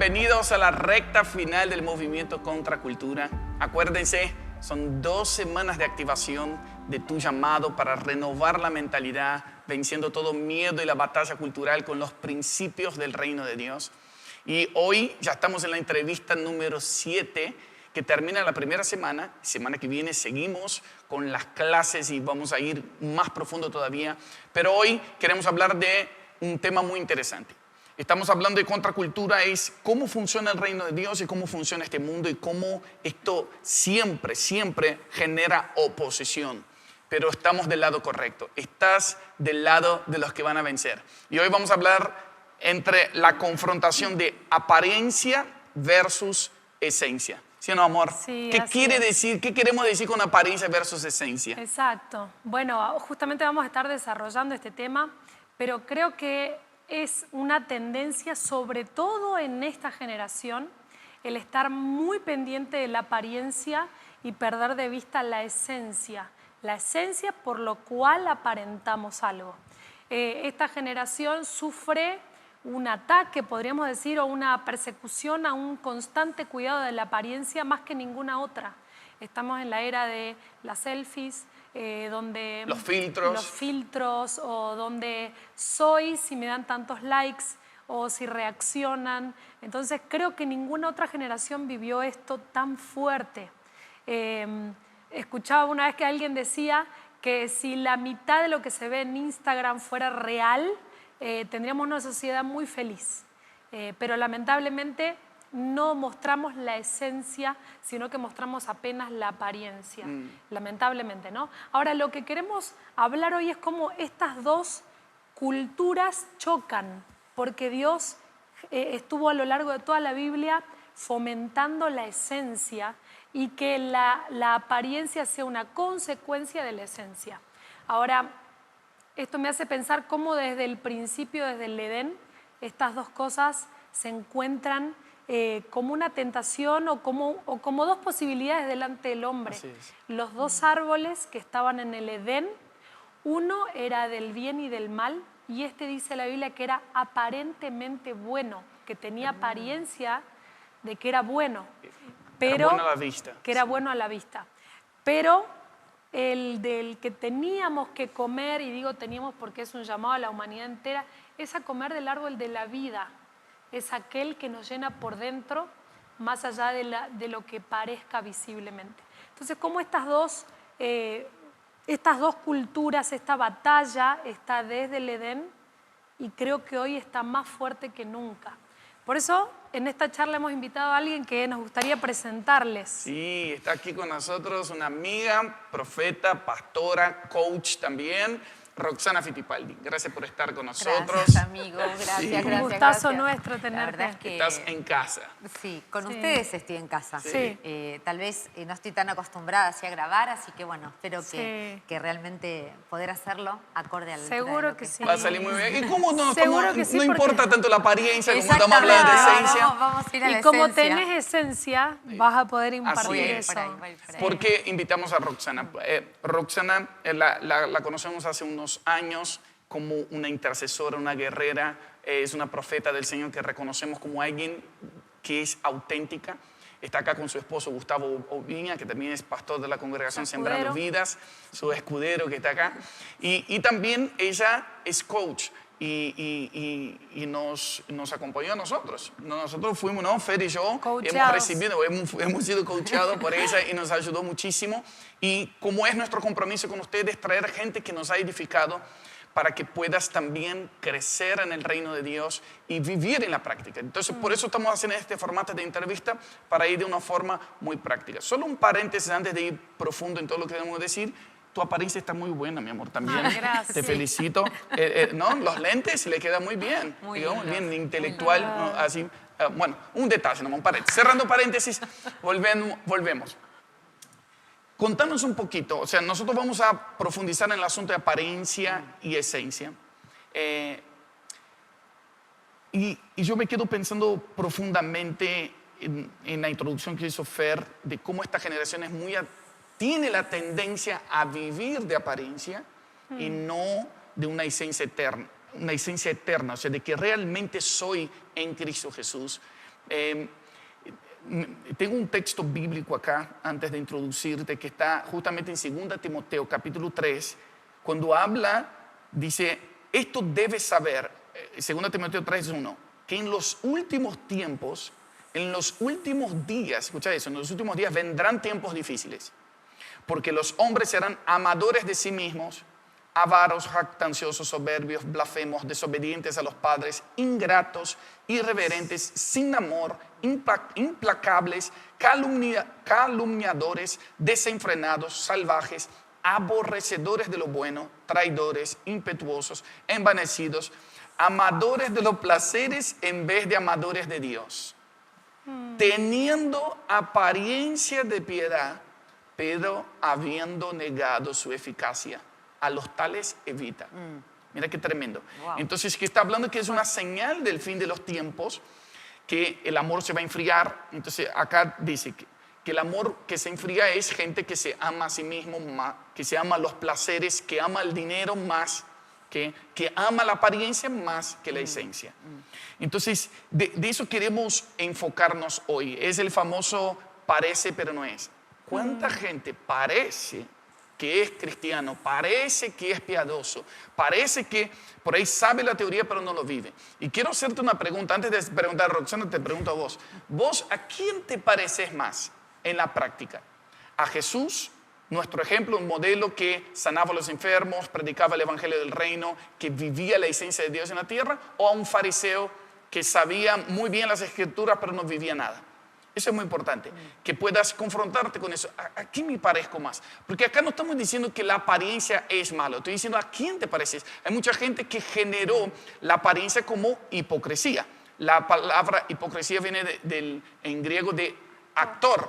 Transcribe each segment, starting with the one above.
bienvenidos a la recta final del movimiento Contracultura. Acuérdense, son 2 semanas de activación de tu llamado para renovar la mentalidad, venciendo todo miedo y la batalla cultural con los principios del reino de Dios. Y hoy ya estamos en la entrevista número 7, que termina la primera semana. Semana que viene seguimos con las clases y vamos a ir más profundo todavía. Pero hoy queremos hablar de un tema muy interesante. Estamos hablando de contracultura, es cómo funciona el reino de Dios y cómo funciona este mundo y cómo esto siempre genera oposición. Pero estamos del lado correcto, estás del lado de los que van a vencer. Y hoy vamos a hablar entre la confrontación de apariencia versus esencia. ¿Sí o no, amor? Sí, ¿Qué quiere decir? ¿Qué queremos decir con apariencia versus esencia? Exacto. Bueno, justamente vamos a estar desarrollando este tema, pero creo que es una tendencia, sobre todo en esta generación, el estar muy pendiente de la apariencia y perder de vista la esencia por lo cual aparentamos algo. Esta generación sufre un ataque, podríamos decir, o una persecución a un constante cuidado de la apariencia más que ninguna otra. Estamos en la era de las selfies, donde los filtros o donde soy si me dan tantos likes o si reaccionan. Entonces creo que ninguna otra generación vivió esto tan fuerte. Escuchaba una vez que alguien decía que si la mitad de lo que se ve en Instagram fuera real, tendríamos una sociedad muy feliz. Pero lamentablemente no mostramos la esencia, sino que mostramos apenas la apariencia, lamentablemente, ¿no? Ahora, lo que queremos hablar hoy es cómo estas dos culturas chocan, porque Dios estuvo a lo largo de toda la Biblia fomentando la esencia y que la apariencia sea una consecuencia de la esencia. Ahora, esto me hace pensar cómo desde el principio, desde el Edén, estas dos cosas se encuentran como una tentación o como dos posibilidades delante del hombre. Los dos árboles que estaban en el Edén, uno era del bien y del mal, y dice la Biblia que era aparentemente bueno, que tenía apariencia de que era bueno, pero bueno a la vista. Que era bueno a la vista. Pero el del que teníamos que comer, y digo teníamos porque es un llamado a la humanidad entera, es a comer del árbol de la vida. Es aquel que nos llena por dentro, más allá de lo que parezca visiblemente. Entonces, cómo estas dos culturas, esta batalla está desde el Edén y creo que hoy está más fuerte que nunca. Por eso, en esta charla hemos invitado a alguien que nos gustaría presentarles. Sí, está aquí con nosotros una amiga, profeta, pastora, coach también, Roxana Fittipaldi. Gracias por estar con nosotros. Gracias, amigo. Gracias, Sí. gracias. Un gustazo gracias. nuestro tenerte. La verdad es que Estás en casa. sí, con Sí. ustedes estoy en casa. Sí. Tal vez no estoy tan acostumbrada así a grabar, así que bueno, espero Sí. que realmente poder hacerlo acorde al Seguro que sí. Va a salir muy bien. ¿Y cómo no? Seguro que sí, no porque importa tanto la apariencia como estamos hablando de Exactamente, esencia. vamos a ir a la Y como esencia. tenés esencia, vas a poder impartir Así es. eso. Por ahí, por ahí. ¿Por qué invitamos a Roxana? Roxana la conocemos hace unos años como una intercesora, una guerrera, es una profeta del Señor que reconocemos como alguien que es auténtica. Está acá con su esposo Gustavo Oviña, que también es pastor de la congregación Sembrando Vidas, su escudero que está acá. Y también ella es coach y nos acompañó a nosotros. Nosotros fuimos, ¿no? Fer y yo, hemos sido coachados por ella y nos ayudó muchísimo. Y como es nuestro compromiso con ustedes, traer gente que nos ha edificado, para que puedas también crecer en el reino de Dios y vivir en la práctica. Entonces, por eso estamos haciendo este formato de entrevista, para ir de una forma muy práctica. Solo un paréntesis antes de ir profundo en todo lo que debemos decir. Tu apariencia está muy buena, mi amor, también. Gracias. Te felicito. ¿No? Los lentes le quedan muy bien. Muy digamos, lindo. bien intelectual. ¿No? Así, bueno, un detalle, ¿no? Un paréntesis. Cerrando paréntesis, volvemos. Contanos un poquito, o sea, nosotros vamos a profundizar en el asunto de apariencia y esencia. Y yo me quedo pensando profundamente en la introducción que hizo Fer, de cómo esta generación tiene la tendencia a vivir de apariencia y no de una esencia eterna, o sea, de que realmente soy en Cristo Jesús. Eh, Tengo un texto bíblico acá, antes de introducirte, que está justamente en 2 Timoteo, capítulo 3, cuando habla, dice, esto debes saber, 2 Timoteo 3:1, que en los últimos tiempos, en los últimos días, escucha eso, en los últimos días vendrán tiempos difíciles, porque los hombres serán amadores de sí mismos, avaros, jactanciosos, soberbios, blasfemos, desobedientes a los padres, ingratos, irreverentes, sin amor, implacables, calumniadores, desenfrenados, salvajes, aborrecedores de lo bueno, traidores, impetuosos, envanecidos, amadores de los placeres en vez de amadores de Dios, teniendo apariencia de piedad, pero habiendo negado su eficacia. A los tales evita. Mira qué tremendo. Wow. Entonces, que está hablando que es una señal del fin de los tiempos, que el amor se va a enfriar. Entonces, acá dice que el amor que se enfría es gente que se ama a sí mismo más, que se ama los placeres, que ama el dinero más, que ama la apariencia más que la esencia. Entonces, de eso queremos enfocarnos hoy. Es el famoso parece pero no es. ¿Cuánta gente parece que es cristiano, parece que es piadoso, parece que por ahí sabe la teoría pero no lo vive? Y quiero hacerte una pregunta, antes de preguntar a Roxana, te pregunto a vos. ¿Vos a quién te pareces más en la práctica? ¿A Jesús, nuestro ejemplo, un modelo que sanaba a los enfermos, predicaba el evangelio del reino, que vivía la esencia de Dios en la tierra? ¿O a un fariseo que sabía muy bien las escrituras pero no vivía nada? Eso es muy importante, que puedas confrontarte con eso. ¿A quién me parezco más? Porque acá no estamos diciendo que la apariencia es malo. Estoy diciendo a quién te pareces. Hay mucha gente que generó la apariencia como hipocresía. La palabra hipocresía viene en griego de actor.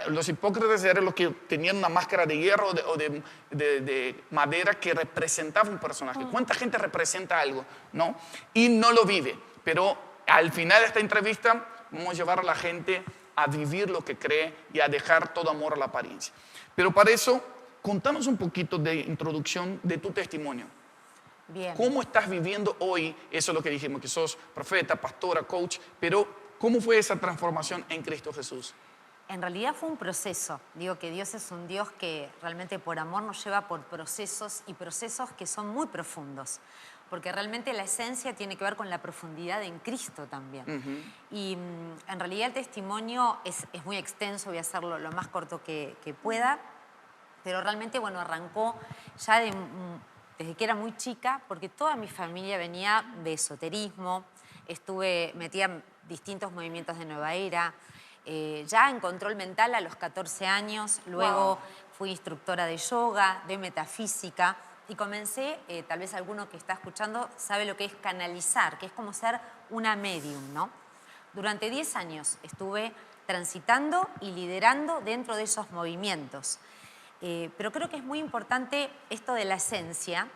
Los hipócritas eran los que tenían una máscara de hierro o de madera que representaba un personaje. ¿Cuánta gente representa algo? ¿No? Y no lo vive. Pero al final de esta entrevista vamos a llevar a la gente a vivir lo que cree y a dejar todo amor a la apariencia. Pero para eso, contanos un poquito de introducción de tu testimonio. Bien. ¿Cómo estás viviendo hoy? Eso es lo que dijimos, que sos profeta, pastora, coach, pero ¿cómo fue esa transformación en Cristo Jesús? En realidad fue un proceso. Digo que Dios es un Dios que realmente por amor nos lleva por procesos y procesos que son muy profundos. Porque realmente la esencia tiene que ver con la profundidad en Cristo también. Y en realidad el testimonio es muy extenso, voy a hacerlo lo más corto que pueda, pero realmente, bueno, arrancó ya desde que era muy chica, porque toda mi familia venía de esoterismo, estuve metida en distintos movimientos de Nueva Era, ya en control mental a los 14 años, luego fui instructora de yoga, de metafísica, y comencé, tal vez alguno que está escuchando sabe lo que es canalizar, que es como ser una medium, ¿no? Durante 10 años estuve transitando y liderando dentro de esos movimientos. Pero creo que es muy importante esto de la esencia,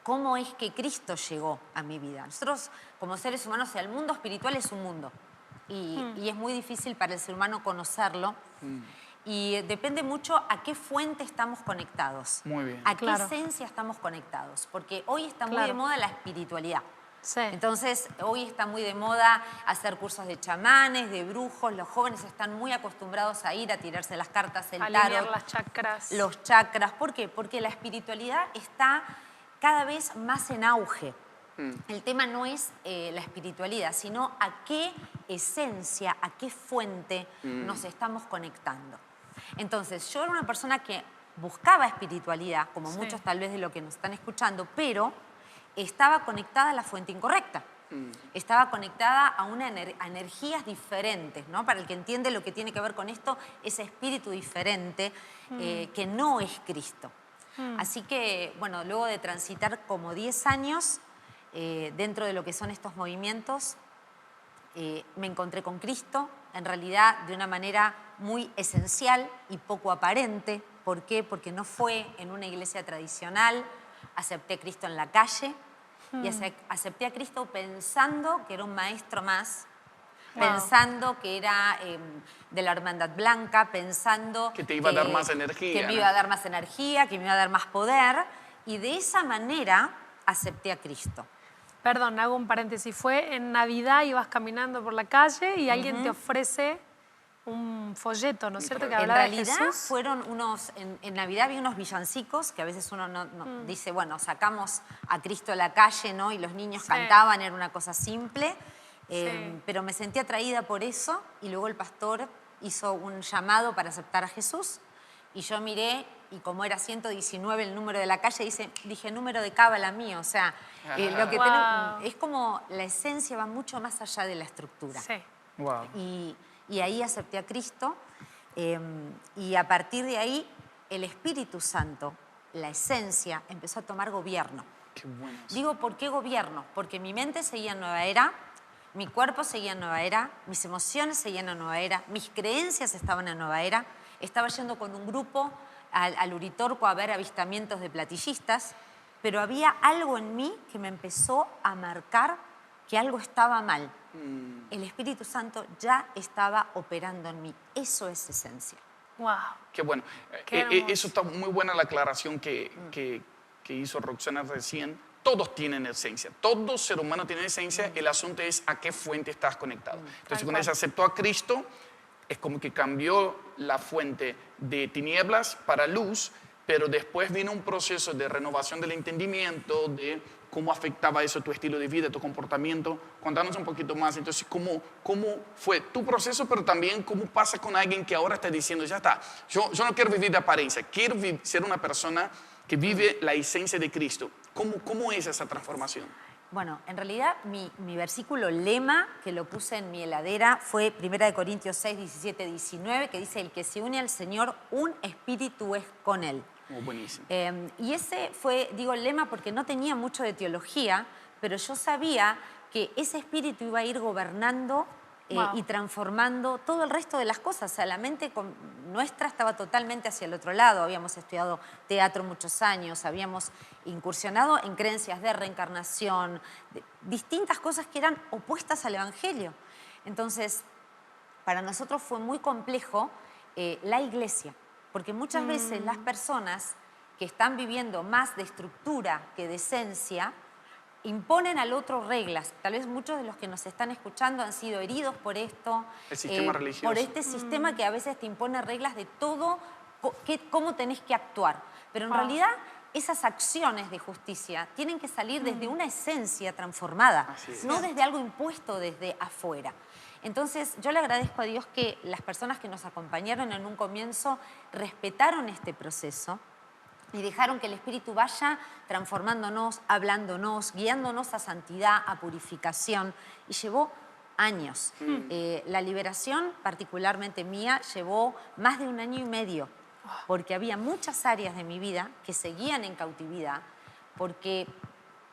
cómo es que Cristo llegó a mi vida. Nosotros, como seres humanos, el mundo espiritual es un mundo y es muy difícil para el ser humano conocerlo. Y depende mucho a qué fuente estamos conectados. Muy bien. A qué esencia estamos conectados. Porque hoy está muy de moda la espiritualidad. Sí. Entonces, hoy está muy de moda hacer cursos de chamanes, de brujos. Los jóvenes están muy acostumbrados a ir a tirarse las cartas, el Alinear tarot, las chakras. los chakras. ¿Por qué? Porque la espiritualidad está cada vez más en auge. El tema no es la espiritualidad, sino a qué esencia, a qué fuente nos estamos conectando. Entonces, yo era una persona que buscaba espiritualidad, como muchos tal vez de lo que nos están escuchando, pero estaba conectada a la fuente incorrecta. Estaba conectada a a energías diferentes, ¿no? Para el que entiende lo que tiene que ver con esto, ese espíritu diferente que no es Cristo. Así que, bueno, luego de transitar como 10 años dentro de lo que son estos movimientos, me encontré con Cristo, en realidad de una manera muy esencial y poco aparente. ¿Por qué? Porque no fue en una iglesia tradicional, acepté a Cristo en la calle y acepté a Cristo pensando que era un maestro más, pensando que era de la Hermandad Blanca, pensando que te iba a dar más energía. Que me iba a dar más energía, que me iba a dar más poder, y de esa manera acepté a Cristo. Perdón, hago un paréntesis. Fue en Navidad, ibas caminando por la calle y alguien te ofrece un folleto, ¿no es cierto? Que En hablaba de realidad Jesús. fueron unos, en Navidad había unos villancicos que a veces uno dice, bueno, sacamos a Cristo a la calle, ¿no? Y los niños Sí. cantaban, era una cosa simple, Sí. pero me sentí atraída por eso y luego el pastor hizo un llamado para aceptar a Jesús y yo miré y como era 119 el número de la calle, dije número de cábala mío, o sea, lo que Wow. tenemos, es como la esencia va mucho más allá de la estructura. Sí. Wow. Y ahí acepté a Cristo y a partir de ahí el Espíritu Santo, la esencia, empezó a tomar gobierno. Qué bueno. Digo, ¿por qué gobierno? Porque mi mente seguía en nueva era, mi cuerpo seguía en nueva era, mis emociones seguían en nueva era, mis creencias estaban en nueva era. Estaba yendo con un grupo al Uritorco a ver avistamientos de platillistas, pero había algo en mí que me empezó a marcar que algo estaba mal. El Espíritu Santo ya estaba operando en mí. Eso es esencia. Wow. Qué bueno. Qué hermoso. Eso está muy buena la aclaración que hizo Roxana recién. Todos tienen esencia. Todo ser humano tiene esencia. El asunto es a qué fuente estás conectado. Entonces, Tal cuando cual. se aceptó a Cristo, es como que cambió la fuente de tinieblas para luz, pero después vino un proceso de renovación del entendimiento, de cómo afectaba eso tu estilo de vida, tu comportamiento. Contanos un poquito más, entonces, cómo fue tu proceso, pero también cómo pasa con alguien que ahora está diciendo, ya está, yo no quiero vivir de apariencia, quiero ser una persona que vive la esencia de Cristo. ¿Cómo es esa transformación? Bueno, en realidad mi versículo lema, que lo puse en mi heladera, fue 1 Corintios 6, 17, 19, que dice, el que se une al Señor, un espíritu es con él. Oh, buenísimo. Y ese fue, digo, el lema porque no tenía mucho de teología, pero yo sabía que ese espíritu iba a ir gobernando Wow. y transformando todo el resto de las cosas. O sea, la mente nuestra estaba totalmente hacia el otro lado. Habíamos estudiado teatro muchos años, habíamos incursionado en creencias de reencarnación, de distintas cosas que eran opuestas al Evangelio. Entonces, para nosotros fue muy complejo la iglesia, porque muchas veces las personas que están viviendo más de estructura que de esencia imponen al otro reglas. Tal vez muchos de los que nos están escuchando han sido heridos por esto. El sistema religioso. Por este sistema que a veces te impone reglas de todo, cómo tenés que actuar. Pero en Wow. realidad esas acciones de justicia tienen que salir desde una esencia transformada, Así es. no desde algo impuesto desde afuera. Entonces, yo le agradezco a Dios que las personas que nos acompañaron en un comienzo respetaron este proceso y dejaron que el Espíritu vaya transformándonos, hablándonos, guiándonos a santidad, a purificación. Y llevó años. La liberación, particularmente mía, llevó más de 1 año y medio, porque había muchas áreas de mi vida que seguían en cautividad, porque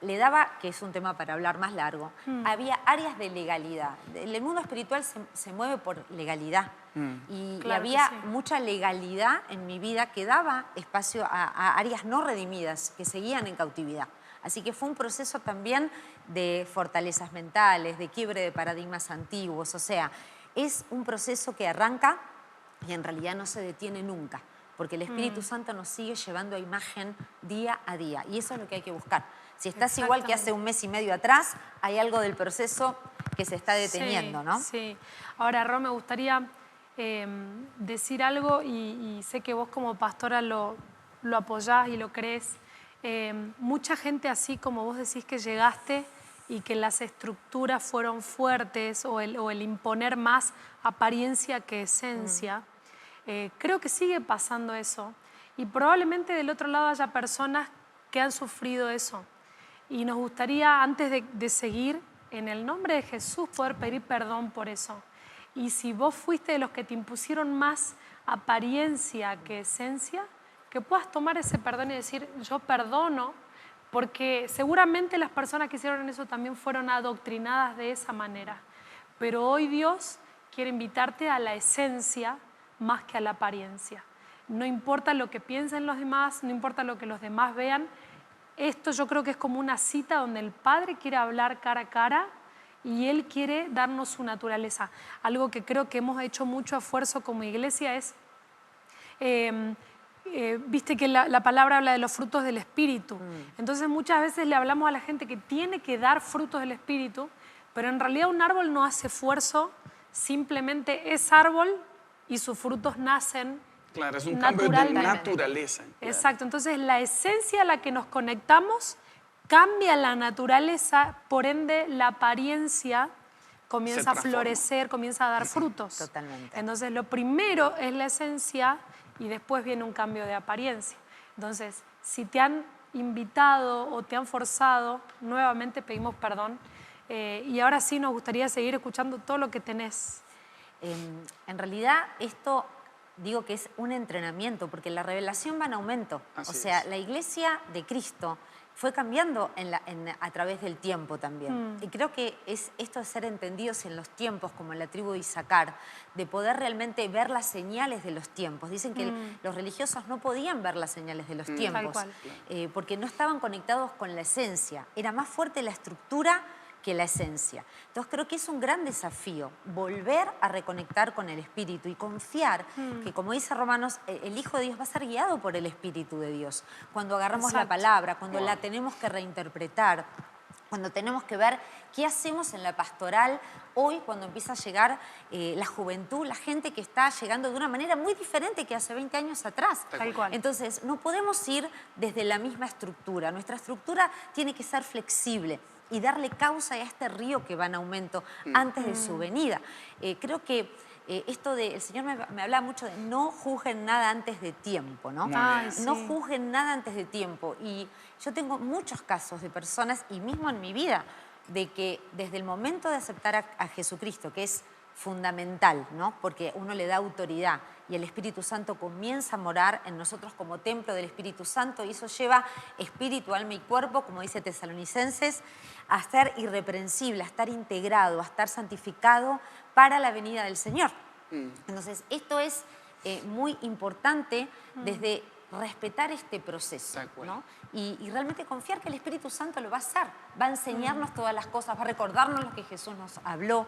le daba, que es un tema para hablar más largo, había áreas de legalidad. El mundo espiritual se mueve por legalidad. Y Claro había que sí. mucha legalidad en mi vida que daba espacio a áreas no redimidas que seguían en cautividad. Así que fue un proceso también de fortalezas mentales, de quiebre de paradigmas antiguos. O sea, es un proceso que arranca y en realidad no se detiene nunca, porque el Espíritu Santo nos sigue llevando a imagen día a día. Y eso es lo que hay que buscar. Si estás igual que hace 1 mes y medio atrás, hay algo del proceso que se está deteniendo, Sí, ¿no? Sí. Ahora, Ro, me gustaría decir algo y sé que vos como pastora lo apoyás y lo crees. Mucha gente así como vos decís que llegaste y que las estructuras fueron fuertes o el imponer más apariencia que esencia, creo que sigue pasando eso. Y probablemente del otro lado haya personas que han sufrido eso. Y nos gustaría, antes de seguir, en el nombre de Jesús, poder pedir perdón por eso. Y si vos fuiste de los que te impusieron más apariencia que esencia, que puedas tomar ese perdón y decir, yo perdono, porque seguramente las personas que hicieron eso también fueron adoctrinadas de esa manera. Pero hoy Dios quiere invitarte a la esencia más que a la apariencia. No importa lo que piensen los demás, no importa lo que los demás vean. Esto yo creo que es como una cita donde el Padre quiere hablar cara a cara y Él quiere darnos su naturaleza. Algo que creo que hemos hecho mucho esfuerzo como iglesia es viste que la palabra habla de los frutos del Espíritu. Entonces muchas veces le hablamos a la gente que tiene que dar frutos del Espíritu, pero en realidad un árbol no hace esfuerzo, simplemente es árbol y sus frutos nacen. Claro, es un cambio de naturalmente. naturaleza. Claro. Exacto, entonces la esencia a la que nos conectamos cambia la naturaleza, por ende la apariencia comienza a transforma. florecer, comienza a dar frutos. Totalmente. Entonces lo primero es la esencia y después viene un cambio de apariencia. Entonces, si te han invitado o te han forzado, nuevamente pedimos perdón. Y ahora sí nos gustaría seguir escuchando todo lo que tenés. En realidad esto digo que es un entrenamiento, porque la revelación va en aumento. Así o sea, es. la iglesia de Cristo fue cambiando a través del tiempo también. Y creo que es esto de ser entendidos en los tiempos, como en la tribu de Isaacar, de poder realmente ver las señales de los tiempos. Dicen que los religiosos no podían ver las señales de los tiempos, Tal porque no estaban conectados con la esencia. Era más fuerte la estructura que la esencia. Entonces creo que es un gran desafío volver a reconectar con el Espíritu y confiar que, como dice Romanos, el Hijo de Dios va a ser guiado por el Espíritu de Dios. Cuando agarramos la Exacto. palabra, cuando la tenemos que reinterpretar, cuando tenemos que ver qué hacemos en la pastoral hoy, cuando empieza a llegar la juventud, la gente que está llegando de una manera muy diferente que hace 20 años atrás. Tal cual. Entonces, no podemos ir desde la misma estructura. Nuestra estructura tiene que ser flexible y darle causa a este río que va en aumento antes de su venida. Creo que esto de, el Señor me hablaba mucho de no juzguen nada antes de tiempo, ¿no? Ay, No sí. juzguen nada antes de tiempo. Y yo tengo muchos casos de personas, y mismo en mi vida, de que desde el momento de aceptar a Jesucristo, que es fundamental, ¿no? Porque uno le da autoridad y el Espíritu Santo comienza a morar en nosotros como templo del Espíritu Santo, y eso lleva espíritu, alma y cuerpo, como dice Tesalonicenses, a ser irreprensible, a estar integrado, a estar santificado para la venida del Señor. Entonces, esto es muy importante desde respetar este proceso, Tal cual. ¿no? Y realmente confiar que el Espíritu Santo lo va a hacer, va a enseñarnos todas las cosas, va a recordarnos lo que Jesús nos habló,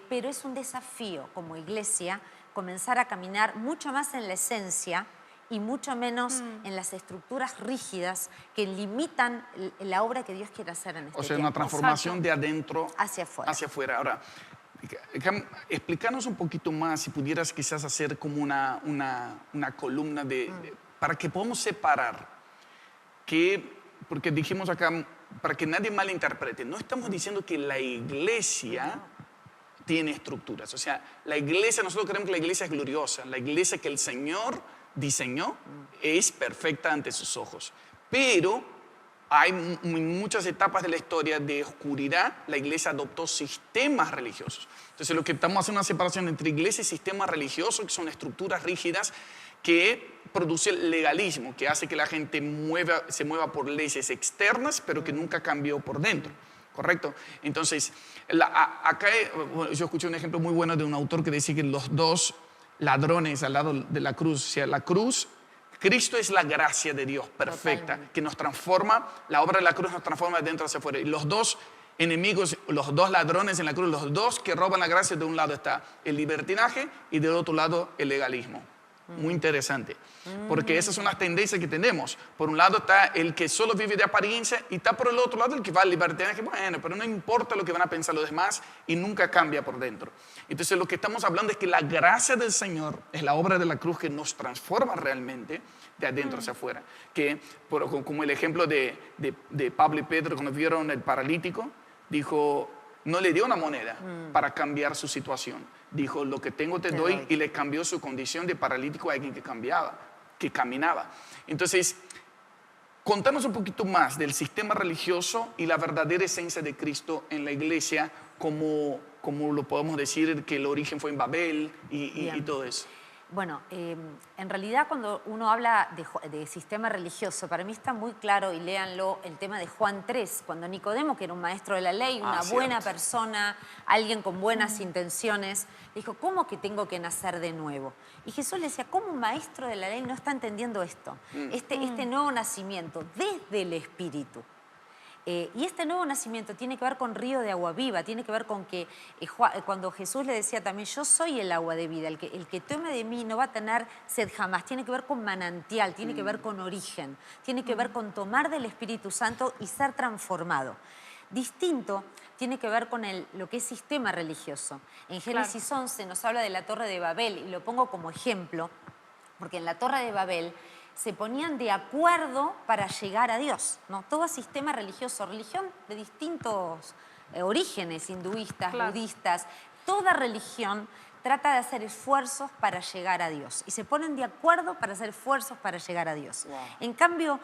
pero es un desafío como iglesia comenzar a caminar mucho más en la esencia y mucho menos en las estructuras rígidas que limitan la obra que Dios quiere hacer en este O sea, tiempo. una transformación de adentro Hacia afuera. hacia afuera. Ahora, explícanos un poquito más, si pudieras quizás hacer como una columna para que podamos separar porque dijimos acá, para que nadie malinterprete, no estamos diciendo que la iglesia tiene estructuras. O sea, la iglesia, nosotros creemos que la iglesia es gloriosa, la iglesia que el Señor diseñó es perfecta ante sus ojos. Pero hay muchas etapas de la historia de oscuridad, la iglesia adoptó sistemas religiosos. Entonces, lo que estamos haciendo es una separación entre iglesia y sistema religioso, que son estructuras rígidas que produce el legalismo, que hace que la gente se mueva por leyes externas, pero que nunca cambió por dentro. ¿Correcto? Entonces, acá yo escuché un ejemplo muy bueno de un autor que decía que los dos ladrones al lado de la cruz, o sea, la cruz, Cristo es la gracia de Dios perfecta, Totalmente. que nos transforma, la obra de la cruz nos transforma de dentro hacia afuera. Y los dos enemigos, los dos ladrones en la cruz, los dos que roban la gracia, de un lado está el libertinaje y del otro lado el legalismo. Muy interesante, porque esas son las tendencias que tenemos. Por un lado está el que solo vive de apariencia y está por el otro lado el que va al libertinaje, bueno, pero no importa lo que van a pensar los demás y nunca cambia por dentro. Entonces lo que estamos hablando es que la gracia del Señor es la obra de la cruz que nos transforma realmente de adentro hacia afuera. Que, como el ejemplo de Pablo y Pedro cuando vieron el paralítico, dijo, no le dio una moneda para cambiar su situación. Dijo, lo que tengo te doy, y le cambió su condición de paralítico a alguien que caminaba. Entonces, contanos un poquito más del sistema religioso y la verdadera esencia de Cristo en la iglesia, como lo podemos decir que el origen fue en Babel y todo eso. Bueno, en realidad cuando uno habla de sistema religioso, para mí está muy claro, y léanlo, el tema de Juan 3, cuando Nicodemo, que era un maestro de la ley, una buena persona, alguien con buenas intenciones, dijo, ¿cómo que tengo que nacer de nuevo? Y Jesús le decía, ¿cómo un maestro de la ley no está entendiendo esto? Este nuevo nacimiento desde el Espíritu. Y este nuevo nacimiento tiene que ver con río de agua viva, tiene que ver con que cuando Jesús le decía también, yo soy el agua de vida, el que tome de mí no va a tener sed jamás, tiene que ver con manantial, tiene que ver con origen, tiene que ver con tomar del Espíritu Santo y ser transformado. Distinto tiene que ver con lo que es sistema religioso. En Génesis 11 nos habla de la Torre de Babel, y lo pongo como ejemplo, porque en la Torre de Babel se ponían de acuerdo para llegar a Dios, ¿no? Todo sistema religioso, religión de distintos orígenes, hinduistas, budistas, toda religión trata de hacer esfuerzos para llegar a Dios y se ponen de acuerdo para hacer esfuerzos para llegar a Dios. Wow. En cambio,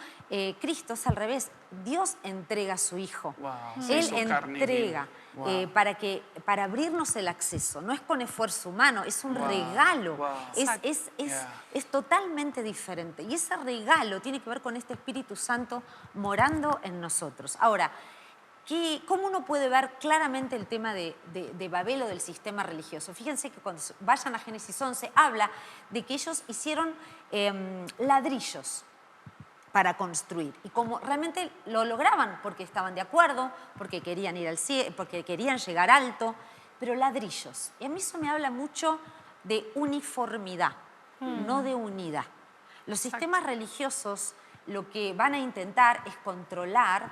Cristo es al revés. Dios entrega a su Hijo. Wow. Él entrega para abrirnos el acceso. No es con esfuerzo humano, es un regalo. Wow. Es totalmente diferente. Y ese regalo tiene que ver con este Espíritu Santo morando en nosotros. Ahora, ¿cómo uno puede ver claramente el tema de Babel o del sistema religioso? Fíjense que cuando vayan a Génesis 11 habla de que ellos hicieron ladrillos para construir. Y como realmente lo lograban porque estaban de acuerdo, porque querían ir al cielo, porque querían llegar alto, pero ladrillos. Y a mí eso me habla mucho de uniformidad, no de unidad. Los sistemas religiosos lo que van a intentar es controlar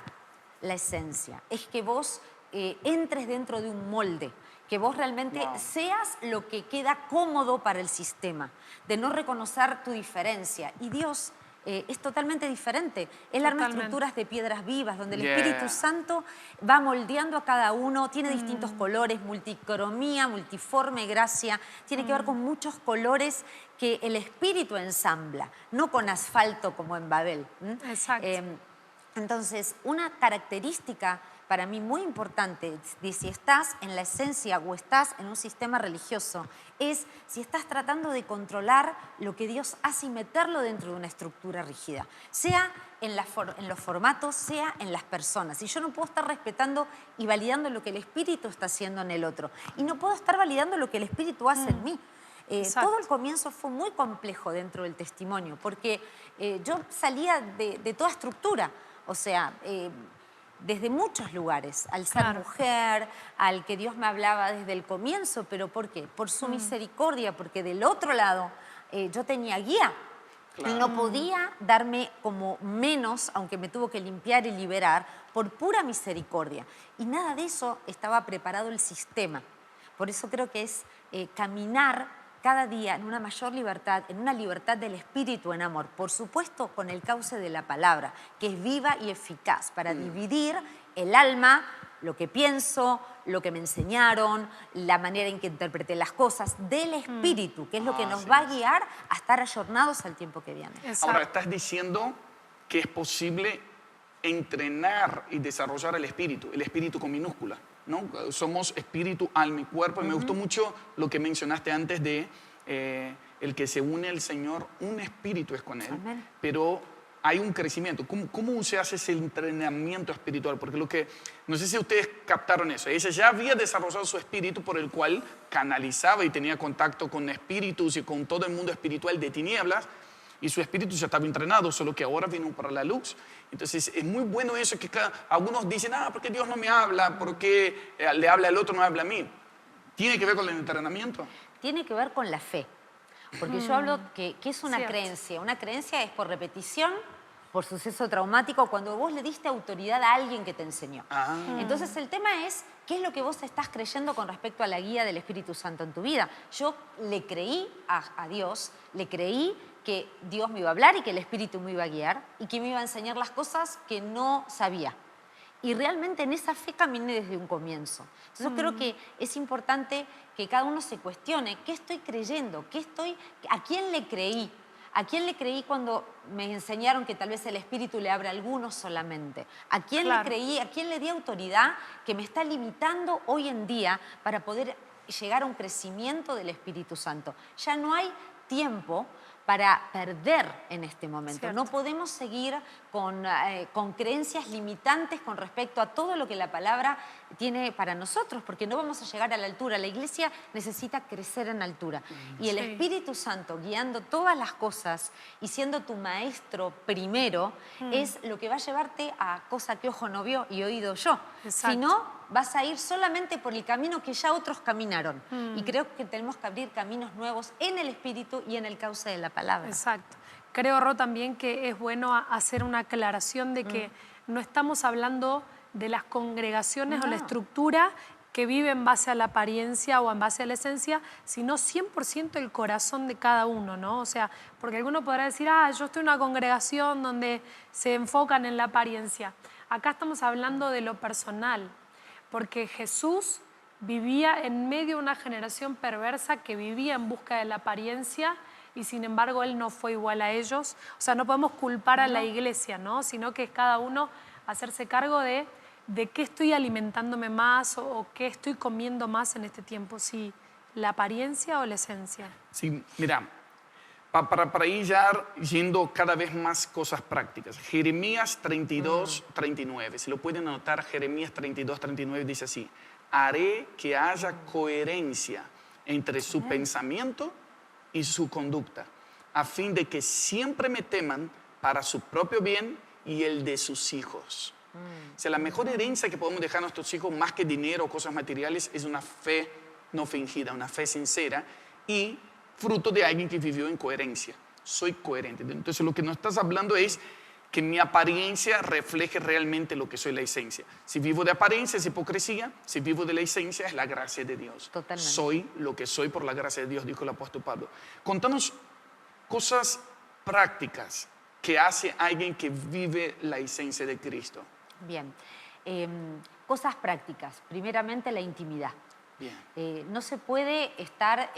la esencia, es que vos entres dentro de un molde, que vos realmente seas lo que queda cómodo para el sistema, de no reconocer tu diferencia. Y Dios es totalmente diferente. Él arma estructuras de piedras vivas, donde el Espíritu Santo va moldeando a cada uno, tiene distintos colores, multicromía, multiforme, gracia, tiene que ver con muchos colores que el Espíritu ensambla, no con asfalto como en Babel. Exacto. Entonces, una característica para mí muy importante de si estás en la esencia o estás en un sistema religioso es si estás tratando de controlar lo que Dios hace y meterlo dentro de una estructura rígida, sea en los formatos, sea en las personas. Y yo no puedo estar respetando y validando lo que el Espíritu está haciendo en el otro. Y no puedo estar validando lo que el Espíritu hace en mí. Todo el comienzo fue muy complejo dentro del testimonio, porque yo salía de toda estructura. O sea, desde muchos lugares, al ser mujer, al que Dios me hablaba desde el comienzo, pero ¿por qué? Por su misericordia, porque del otro lado yo tenía guía. Claro. No podía darme como menos, aunque me tuvo que limpiar y liberar, por pura misericordia. Y nada de eso estaba preparado el sistema. Por eso creo que es caminar cada día en una mayor libertad, en una libertad del espíritu en amor. Por supuesto, con el cauce de la palabra, que es viva y eficaz para dividir el alma, lo que pienso, lo que me enseñaron, la manera en que interpreté las cosas, del espíritu, que es lo que nos va a guiar a estar ayornados al tiempo que viene. Ahora, estás diciendo que es posible entrenar y desarrollar el espíritu con minúscula, ¿no? Somos espíritu, alma y cuerpo. Y me gustó mucho lo que mencionaste antes de el que se une al Señor, un espíritu es con Él. Amén. Pero hay un crecimiento. ¿Cómo se hace ese entrenamiento espiritual? Porque no sé si ustedes captaron eso. Ella ya había desarrollado su espíritu por el cual canalizaba y tenía contacto con espíritus y con todo el mundo espiritual de tinieblas. Y su espíritu ya estaba entrenado, solo que ahora vino para la luz. Entonces es muy bueno eso, que algunos dicen, ¿por qué Dios no me habla? ¿Por qué le habla al otro, no habla a mí? ¿Tiene que ver con el entrenamiento? Tiene que ver con la fe. Porque yo hablo que es una creencia. Una creencia es por repetición, por suceso traumático, cuando vos le diste autoridad a alguien que te enseñó. Entonces el tema es, ¿qué es lo que vos estás creyendo con respecto a la guía del Espíritu Santo en tu vida? Yo le creí a Dios, le creí que Dios me iba a hablar y que el Espíritu me iba a guiar y que me iba a enseñar las cosas que no sabía. Y realmente en esa fe caminé desde un comienzo. Entonces yo creo que es importante que cada uno se cuestione, ¿qué estoy creyendo? ¿A quién le creí? ¿A quién le creí cuando me enseñaron que tal vez el Espíritu le abre a algunos solamente? ¿A quién le creí? ¿A quién le di autoridad que me está limitando hoy en día para poder llegar a un crecimiento del Espíritu Santo? Ya no hay tiempo para perder en este momento. Cierto. No podemos seguir con creencias limitantes con respecto a todo lo que la palabra tiene para nosotros, porque no vamos a llegar a la altura. La iglesia necesita crecer en altura. Y el Sí. Espíritu Santo guiando todas las cosas y siendo tu maestro primero es lo que va a llevarte a cosa que ojo no vio y oído yo. Exacto. Si no, vas a ir solamente por el camino que ya otros caminaron. Y creo que tenemos que abrir caminos nuevos en el Espíritu y en el cauce de la palabra. Exacto. Creo, Ro, también que es bueno hacer una aclaración de que no estamos hablando de las congregaciones o la No. estructura que vive en base a la apariencia o en base a la esencia, sino 100% el corazón de cada uno, ¿no? O sea, porque alguno podrá decir, yo estoy en una congregación donde se enfocan en la apariencia. Acá estamos hablando de lo personal, porque Jesús vivía en medio de una generación perversa que vivía en busca de la apariencia y sin embargo Él no fue igual a ellos. O sea, no podemos culpar a la iglesia, ¿no? Sino que es cada uno hacerse cargo de qué estoy alimentándome más o qué estoy comiendo más en este tiempo, si la apariencia o la esencia. Sí, mira, para ir ya yendo cada vez más cosas prácticas. Jeremías 32, 39. Si lo pueden anotar, Jeremías 32, 39 dice así: haré que haya coherencia entre su pensamiento y su conducta, a fin de que siempre me teman para su propio bien y el de sus hijos. O sea, la mejor herencia que podemos dejar a nuestros hijos, más que dinero o cosas materiales, es una fe no fingida, una fe sincera y fruto de alguien que vivió en coherencia. Soy coherente. Entonces, lo que nos estás hablando es que mi apariencia refleje realmente lo que soy, la esencia. Si vivo de apariencia es hipocresía, si vivo de la esencia es la gracia de Dios. Totalmente. Soy lo que soy por la gracia de Dios, dijo el apóstol Pablo. Contanos cosas prácticas que hace alguien que vive la esencia de Cristo. Bien. Cosas prácticas. Primeramente, la intimidad. Bien. No se puede estar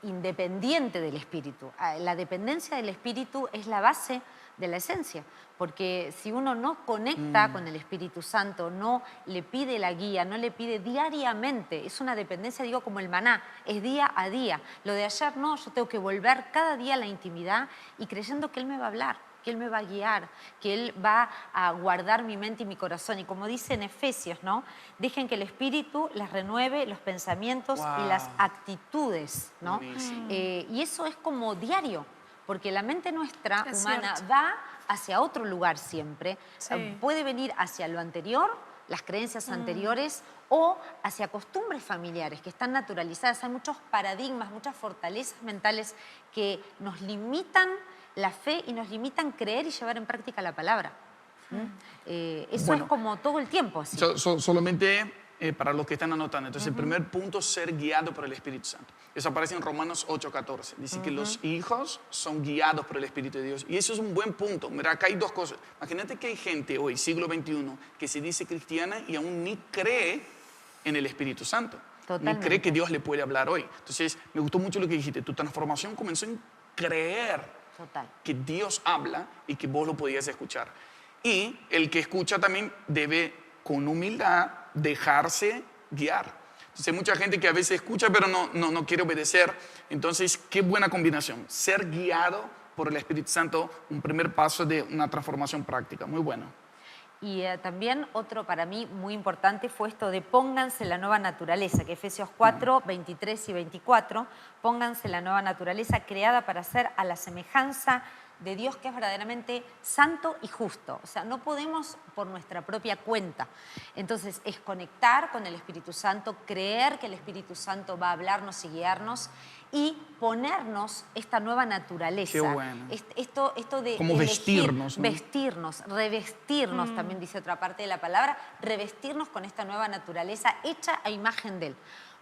independiente del Espíritu. La dependencia del Espíritu es la base de la esencia, porque si uno no conecta con el Espíritu Santo, no le pide la guía, no le pide diariamente, es una dependencia, digo, como el maná, es día a día. Lo de ayer no, yo tengo que volver cada día a la intimidad y creyendo que Él me va a hablar, que Él me va a guiar, que Él va a guardar mi mente y mi corazón. Y como dice en Efesios, ¿no? Dejen que el Espíritu les renueve los pensamientos y las actitudes, ¿no? Y eso es como diario, porque la mente nuestra Es humana cierto. va hacia otro lugar siempre. Sí. Puede venir hacia lo anterior, las creencias anteriores, o hacia costumbres familiares que están naturalizadas. Hay muchos paradigmas, muchas fortalezas mentales que nos limitan la fe y nos limitan creer y llevar en práctica la palabra. Eso Bueno, es como todo el tiempo así. Solamente para los que están anotando. Entonces, el primer punto, ser guiado por el Espíritu Santo. Eso aparece en Romanos 8:14. Dice que los hijos son guiados por el Espíritu de Dios. Y eso es un buen punto. Mira, acá hay dos cosas. Imagínate que hay gente hoy, siglo XXI, que se dice cristiana y aún ni cree en el Espíritu Santo. Totalmente. Ni cree que Dios le puede hablar hoy. Entonces, me gustó mucho lo que dijiste. Tu transformación comenzó en creer Total. que Dios habla y que vos lo podías escuchar. Y el que escucha también debe, con humildad, dejarse guiar. Entonces hay mucha gente que a veces escucha pero no quiere obedecer. Entonces, qué buena combinación. Ser guiado por el Espíritu Santo, un primer paso de una transformación práctica. Muy bueno. Y también otro para mí muy importante fue esto de pónganse la nueva naturaleza, que Efesios 4, 23 y 24, pónganse la nueva naturaleza creada para ser a la semejanza de Dios, que es verdaderamente santo y justo. O sea, no podemos por nuestra propia cuenta. Entonces, es conectar con el Espíritu Santo, creer que el Espíritu Santo va a hablarnos y guiarnos y ponernos esta nueva naturaleza. Qué bueno. Esto de Como elegir, vestirnos, ¿no? vestirnos, revestirnos, también dice otra parte de la palabra, revestirnos con esta nueva naturaleza hecha a imagen de Él.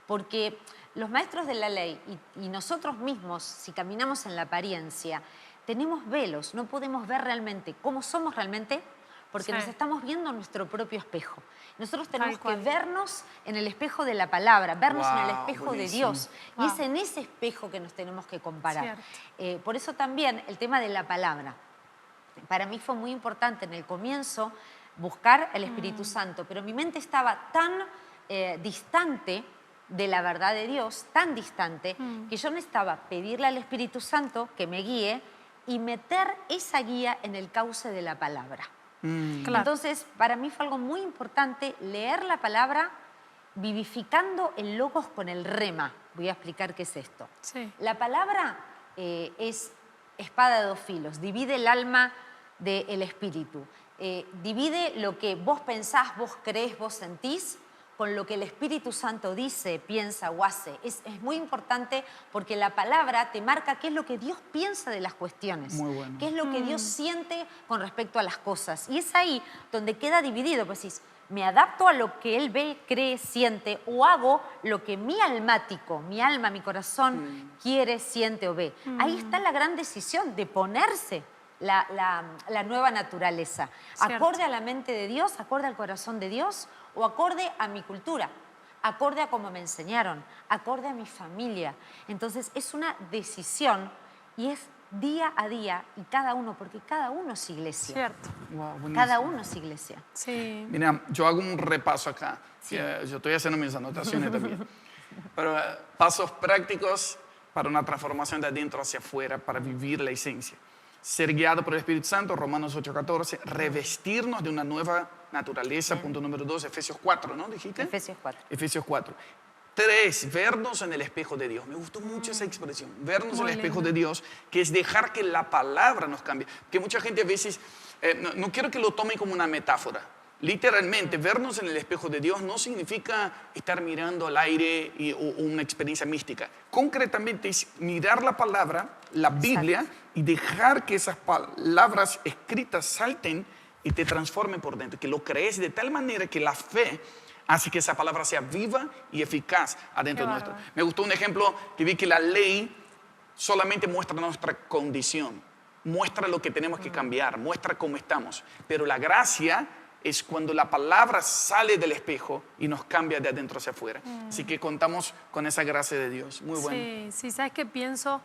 Porque los maestros de la ley y nosotros mismos, si caminamos en la apariencia, tenemos velos, no podemos ver realmente cómo somos realmente, porque Sí. nos estamos viendo en nuestro propio espejo. Nosotros tenemos que cual. vernos en el espejo de la palabra, vernos en el Wow, espejo buenísimo. de Dios. Wow. Y es en ese espejo que nos tenemos que comparar. Cierto. Por eso también el tema de la palabra. Para mí fue muy importante en el comienzo buscar el Espíritu Santo, pero mi mente estaba tan distante de la verdad de Dios, tan distante, que yo necesitaba pedirle al Espíritu Santo que me guíe y meter esa guía en el cauce de la palabra. Claro. Entonces, para mí fue algo muy importante leer la palabra vivificando el logos con el rema. Voy a explicar qué es esto. Sí. La palabra es espada de dos filos, divide el alma del espíritu. Divide lo que vos pensás, vos creés, vos sentís, con lo que el Espíritu Santo dice, piensa o hace. Es muy importante porque la palabra te marca qué es lo que Dios piensa de las cuestiones. Muy bueno. Qué es lo que Dios siente con respecto a las cosas. Y es ahí donde queda dividido. Pues decís, me adapto a lo que Él ve, cree, siente, o hago lo que mi almático, mi alma, mi corazón quiere, siente o ve. Ahí está la gran decisión de ponerse la nueva naturaleza. Cierto. Acorde a la mente de Dios, acorde al corazón de Dios, o acorde a mi cultura, acorde a cómo me enseñaron, acorde a mi familia. Entonces es una decisión y es día a día y cada uno, porque cada uno es iglesia. Cierto. Wow, buenísimo. Cada uno es iglesia. Sí. Mira, yo hago un repaso acá. Sí. Yo estoy haciendo mis anotaciones también. Pero pasos prácticos para una transformación de adentro hacia afuera, para vivir la esencia. Ser guiado por el Espíritu Santo, Romanos 8:14. Revestirnos de una nueva naturaleza, punto número 2, Efesios 4, ¿no? ¿Dijiste? Efesios 4. Efesios 4. 3, vernos en el espejo de Dios. Me gustó mucho esa expresión, vernos en Muy el espejo lindo. de Dios, que es dejar que la palabra nos cambie. Que mucha gente a veces, no quiero que lo tome como una metáfora. Literalmente, vernos en el espejo de Dios no significa estar mirando al aire o una experiencia mística. Concretamente es mirar la palabra, la Biblia, y dejar que esas palabras escritas salten y te transformen por dentro. Que lo crees de tal manera que la fe hace que esa palabra sea viva y eficaz adentro Qué nuestro. bárbaro. Me gustó un ejemplo que vi que la ley solamente muestra nuestra condición, muestra lo que tenemos que cambiar, muestra cómo estamos. Pero la gracia es cuando la palabra sale del espejo y nos cambia de adentro hacia afuera. Así que contamos con esa gracia de Dios. Muy bueno. Sí, sí, ¿sabes qué pienso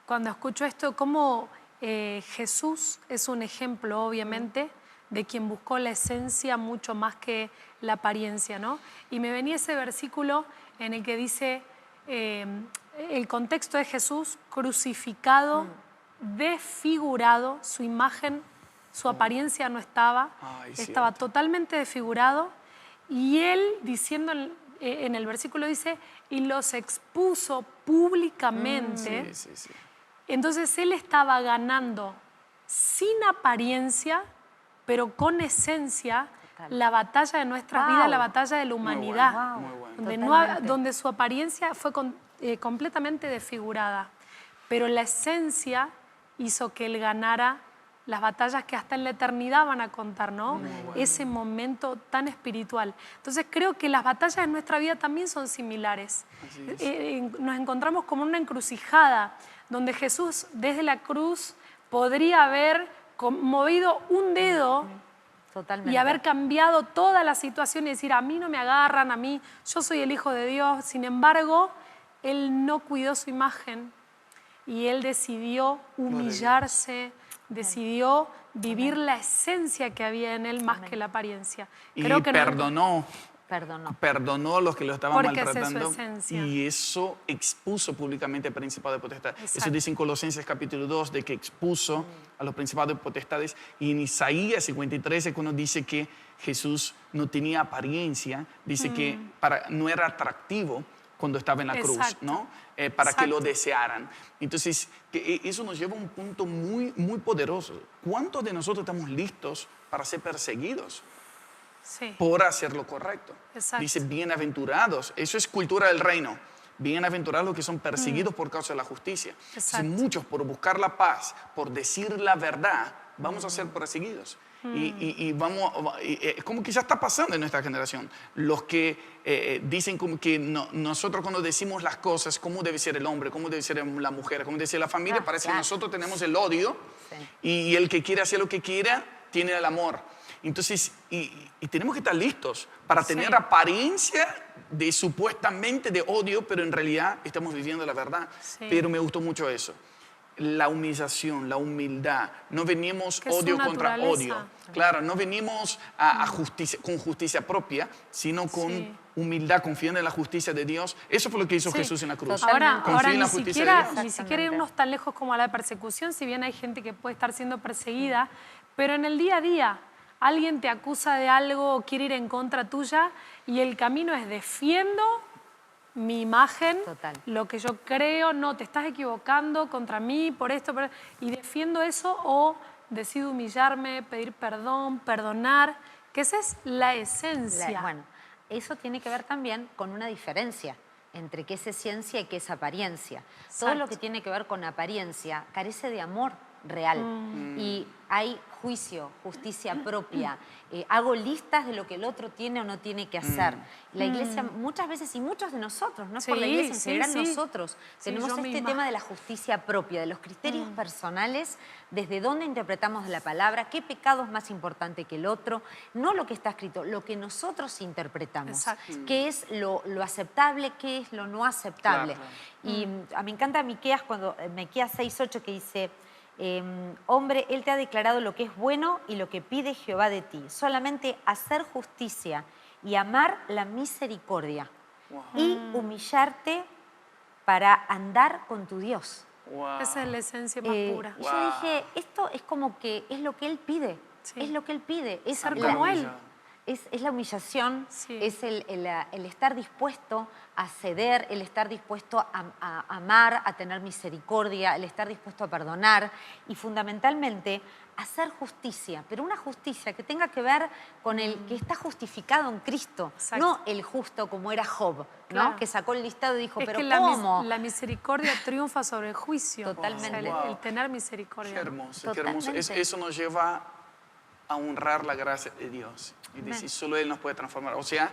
cuando escucho esto? Cómo Jesús es un ejemplo, obviamente, de quien buscó la esencia mucho más que la apariencia, ¿no? Y me venía ese versículo en el que dice, el contexto de Jesús crucificado, desfigurado, su imagen, su apariencia no estaba, Ay, estaba cierto. totalmente desfigurado, y él diciendo en el versículo dice, y los expuso públicamente. Sí, sí, sí. Entonces él estaba ganando sin apariencia, pero con esencia, Total. la batalla de nuestras Wow. vidas, la batalla de la humanidad, Wow. Muy bueno. donde, Totalmente. donde su apariencia fue completamente desfigurada, pero la esencia hizo que él ganara las batallas que hasta en la eternidad van a contar, ¿no? Ese momento tan espiritual. Entonces creo que las batallas de nuestra vida también son similares. Así es. Nos encontramos como en una encrucijada, donde Jesús desde la cruz podría haber movido un dedo Totalmente. y haber cambiado toda la situación y decir, a mí no me agarran, a mí, yo soy el Hijo de Dios. Sin embargo, él no cuidó su imagen y él decidió humillarse, decidió vivir la esencia que había en él más que la apariencia. Y Creo que no- Perdonó. a los que lo estaban Porque esa es su maltratando, esencia. y eso expuso públicamente al principado de potestad. Eso Exacto. dice en Colosenses capítulo 2, de que expuso a los principados de potestades. Y en Isaías 53, cuando dice que Jesús no tenía apariencia, dice que no era atractivo cuando estaba en la cruz, Exacto. ¿no? Para que lo Exacto. desearan. Entonces, eso nos lleva a un punto muy, muy poderoso. ¿Cuántos de nosotros estamos listos para ser perseguidos Sí. por hacer lo correcto? Exacto. Dice, bienaventurados. Eso es cultura del reino. Bienaventurados los que son perseguidos por causa de la justicia. Entonces, Exacto. muchos por buscar la paz, por decir la verdad, vamos a ser perseguidos. Y como que ya está pasando en nuestra generación. Los que dicen como que nosotros cuando decimos las cosas, cómo debe ser el hombre, cómo debe ser la mujer, cómo debe ser la familia, parece que claro. nosotros tenemos el odio, Sí. y el que quiere hacer lo que quiera tiene el amor. Entonces, y tenemos que estar listos para tener Sí. apariencia de supuestamente de odio, pero en realidad estamos viviendo la verdad. Sí. Pero me gustó mucho eso. la humillación, la humildad. No venimos Que es su odio contra naturaleza. odio. Claro, no venimos con justicia propia, sino con Sí. humildad, confiando en la justicia de Dios. Eso fue lo que hizo Sí. Jesús en la cruz. Totalmente. Ahora Confía en la ni justicia de Dios. siquiera Exactamente. irnos tan lejos como a la persecución, si bien hay gente que puede estar siendo perseguida, pero en el día a día alguien te acusa de algo o quiere ir en contra tuya y el camino es defiendo mi imagen, Total. lo que yo creo, no, te estás equivocando contra mí por esto, y defiendo eso o decido humillarme, pedir perdón, perdonar, que esa es la esencia. Bueno, eso tiene que ver también con una diferencia entre qué es ciencia y qué es apariencia. Todo Exacto. lo que tiene que ver con apariencia carece de amor real. Y hay juicio, justicia propia. Hago listas de lo que el otro tiene o no tiene que hacer. La iglesia muchas veces, y muchos de nosotros, no es por la Sí, iglesia en sí, general, sí. nosotros, Sí, tenemos yo este misma. tema de la justicia propia, de los criterios personales, desde dónde interpretamos la palabra, qué pecado es más importante que el otro, no lo que está escrito, lo que nosotros interpretamos. Exacto. ¿Qué es lo aceptable, qué es lo no aceptable? Claro. Y me encanta Miqueas, Miqueas 6:8, que dice, hombre, Él te ha declarado lo que es bueno y lo que pide Jehová de ti, solamente hacer justicia y amar la misericordia y humillarte para andar con tu Dios. Wow. Esa es la esencia más pura. Y yo dije, esto es como que es lo que Él pide, Sí. es lo que Él pide, es Ser la- como Él. es la humillación, Sí. es el estar dispuesto a ceder, el estar dispuesto a amar, a tener misericordia, el estar dispuesto a perdonar y fundamentalmente hacer justicia, pero una justicia que tenga que ver con el que está justificado en Cristo, Exacto. no el justo como era Job, ¿no? Claro. Que sacó el listado y dijo, Es pero que ¿cómo? la misericordia triunfa sobre el juicio. Totalmente. O sea, Wow. el tener misericordia. Qué hermoso, qué hermoso. Totalmente. Eso nos lleva a honrar la gracia de Dios y decir, solo Él nos puede transformar. O sea,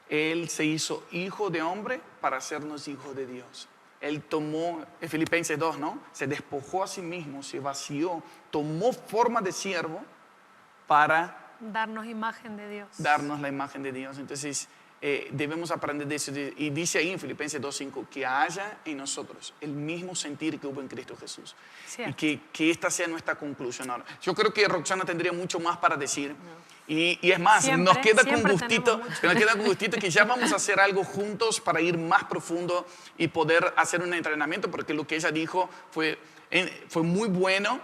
Él se hizo hijo de hombre para hacernos hijos de Dios. Él tomó, en Filipenses 2, ¿no? Se despojó a sí mismo, se vació, tomó forma de siervo para Darnos imagen de Dios. darnos la imagen de Dios. Entonces, debemos aprender de eso. Y dice ahí en Filipenses 2:5, que haya en nosotros el mismo sentir que hubo en Cristo Jesús. Cierto. Y que esta sea nuestra conclusión ahora. Yo creo que Roxana tendría mucho más para decir. Y es más, Siempre, nos queda con siempre gustito, tenemos mucho. nos queda con gustito que ya vamos a hacer algo juntos para ir más profundo y poder hacer un entrenamiento, porque lo que ella dijo fue muy bueno.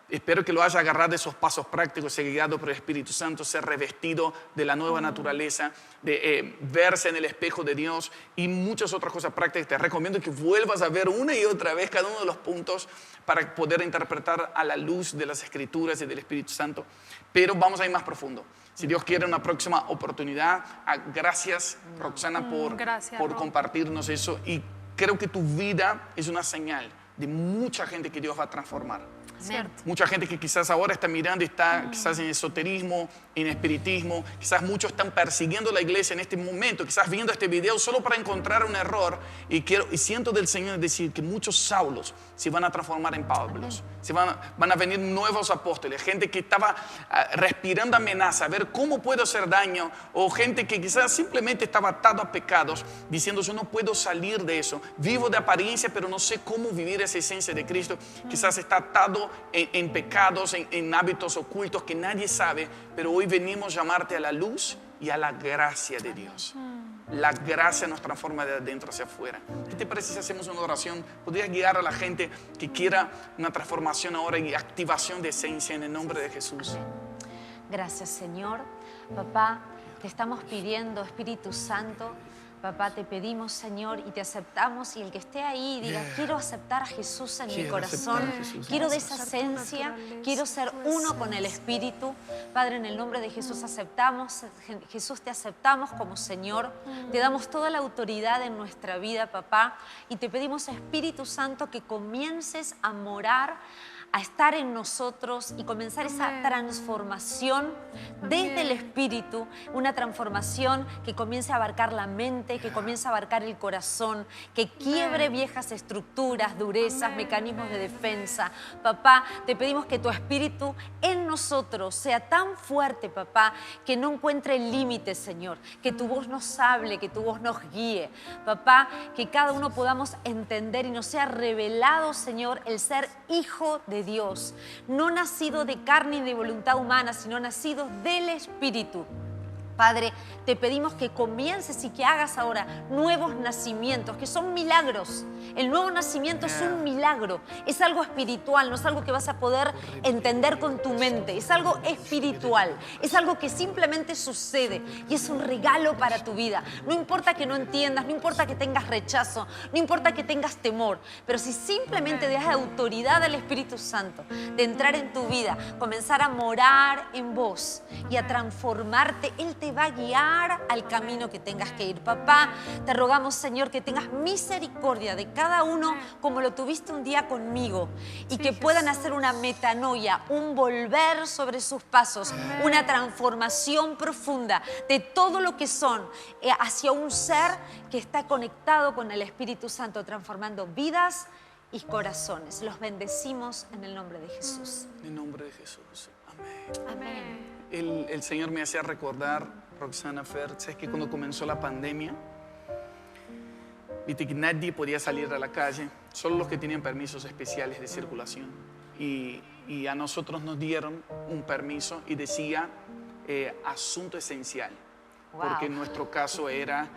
Espero que lo haya agarrado de esos pasos prácticos, ser guiado por el Espíritu Santo, ser revestido de la nueva naturaleza, de verse en el espejo de Dios y muchas otras cosas prácticas. Te recomiendo que vuelvas a ver una y otra vez cada uno de los puntos para poder interpretar a la luz de las Escrituras y del Espíritu Santo. Pero vamos a ir más profundo. Si Dios quiere una próxima oportunidad, gracias Roxana Gracias, por Rob. compartirnos eso. Y creo que tu vida es una señal de mucha gente que Dios va a transformar. Cierto. Mucha gente que quizás ahora está mirando y está quizás en esoterismo, en espiritismo, quizás muchos están persiguiendo la iglesia en este momento, quizás viendo este video solo para encontrar un error. Y siento del Señor decir que muchos Saulos se van a transformar en Pablos. Van a venir nuevos apóstoles, gente que estaba respirando amenaza, a ver cómo puedo hacer daño, o gente que quizás simplemente estaba atado a pecados, diciendo yo no puedo salir de eso, vivo de apariencia pero no sé cómo vivir esa esencia de Cristo. Quizás está atado en pecados, en hábitos ocultos que nadie sabe, pero hoy venimos a llamarte a la luz y a la gracia de Dios. La gracia nos transforma de adentro hacia afuera. ¿Qué te parece si hacemos una oración? ¿Podrías guiar a la gente que quiera una transformación ahora y activación de esencia en el nombre de Jesús? Gracias, Señor. Papá, te estamos pidiendo, Espíritu Santo, papá, te pedimos, Señor, y te aceptamos. Y el que esté ahí diga, quiero aceptar a Jesús en mi Quiero corazón, aceptar a Jesús. quiero de esa Aceptar tu esencia, naturaleza, quiero ser tu uno con el Espíritu. Padre, en el nombre de Jesús aceptamos, Jesús, te aceptamos como Señor. Te damos toda la autoridad en nuestra vida, papá, y te pedimos, Espíritu Santo, que comiences a morar, a estar en nosotros y comenzar esa transformación desde el espíritu, una transformación que comience a abarcar la mente, que comience a abarcar el corazón, que quiebre viejas estructuras, durezas, mecanismos de defensa. Papá, te pedimos que tu espíritu en nosotros sea tan fuerte, papá, que no encuentre límites, Señor, que tu voz nos hable, que tu voz nos guíe. Papá, que cada uno podamos entender y nos sea revelado, Señor, el ser hijo de Dios, no nacido de carne y de voluntad humana, sino nacido del Espíritu. Padre, te pedimos que comiences y que hagas ahora nuevos nacimientos, que son milagros. El nuevo nacimiento es un milagro, es algo espiritual, no es algo que vas a poder entender con tu mente, es algo espiritual, es algo que simplemente sucede y es un regalo para tu vida. No importa que no entiendas, no importa que tengas rechazo, no importa que tengas temor, pero si simplemente das autoridad al Espíritu Santo de entrar en tu vida, comenzar a morar en vos y a transformarte, Él te va a guiar al camino que tengas que ir. Papá, te rogamos, Señor, que tengas misericordia de cada uno como lo tuviste un día conmigo y que puedan hacer una metanoia, un volver sobre sus pasos, una transformación profunda de todo lo que son hacia un ser que está conectado con el Espíritu Santo, transformando vidas y corazones. Los bendecimos en el nombre de Jesús. En el nombre de Jesús. Amén. Amén. El Señor me hacía recordar, Roxana, Fer, es que cuando comenzó la pandemia, viste que nadie podía salir a la calle, solo los que tenían permisos especiales de circulación. Y a nosotros nos dieron un permiso y decía asunto esencial, porque en nuestro caso era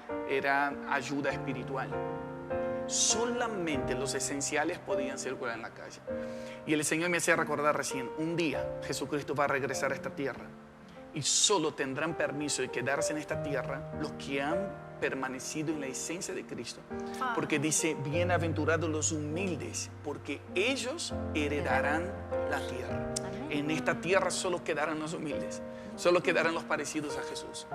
ayuda espiritual. Solamente los esenciales podían circular en la calle. Y el Señor me hacía recordar recién, un día Jesucristo va a regresar a esta tierra y solo tendrán permiso de quedarse en esta tierra los que han permanecido en la esencia de Cristo. Porque dice, bienaventurados los humildes, porque ellos heredarán la tierra. En esta tierra solo quedarán los humildes, solo quedarán los parecidos a Jesús.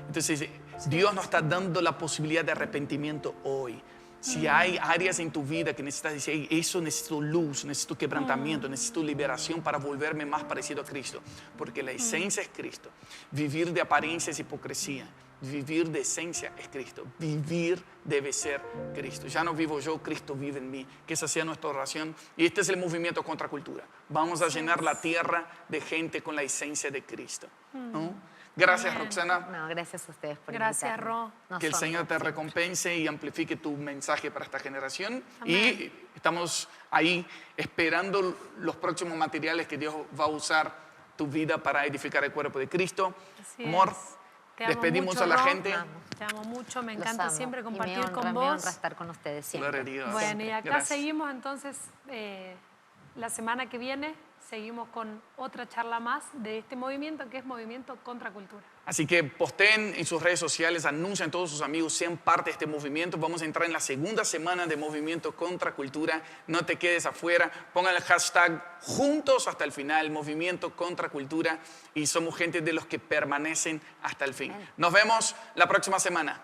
Entonces, Dios nos está dando la posibilidad de arrepentimiento hoy. Si hay áreas en tu vida que necesitas decir, eso necesito luz, necesito quebrantamiento, necesito liberación para volverme más parecido a Cristo. Porque la esencia es Cristo. Vivir de apariencia es hipocresía. Vivir de esencia es Cristo. Vivir debe ser Cristo. Ya no vivo yo, Cristo vive en mí. Que esa sea nuestra oración. Y este es el movimiento contra cultura. Vamos a llenar la tierra de gente con la esencia de Cristo, ¿no? Gracias, Roxana. No, gracias a ustedes por Gracias, invitarme. Ro. Que el Señor te recompense y amplifique tu mensaje para esta generación. Amén. Y estamos ahí esperando los próximos materiales que Dios va a usar tu vida para edificar el cuerpo de Cristo. Así Amor, es. Te amo despedimos mucho, a la Ro. gente. Te amo mucho, me Los encanta amo. siempre Y compartir me honra, con me vos. honra estar con ustedes siempre. Gloria a Dios. Bueno, y acá Gracias. seguimos entonces, la semana que viene, seguimos con otra charla más de este movimiento que es Movimiento Contra Cultura. Así que posteen en sus redes sociales, anuncien a todos sus amigos, sean parte de este movimiento. Vamos a entrar en la segunda semana de Movimiento Contra Cultura. No te quedes afuera. Pongan el hashtag juntos hasta el final, Movimiento Contra Cultura. Y somos gente de los que permanecen hasta el fin. Nos vemos la próxima semana.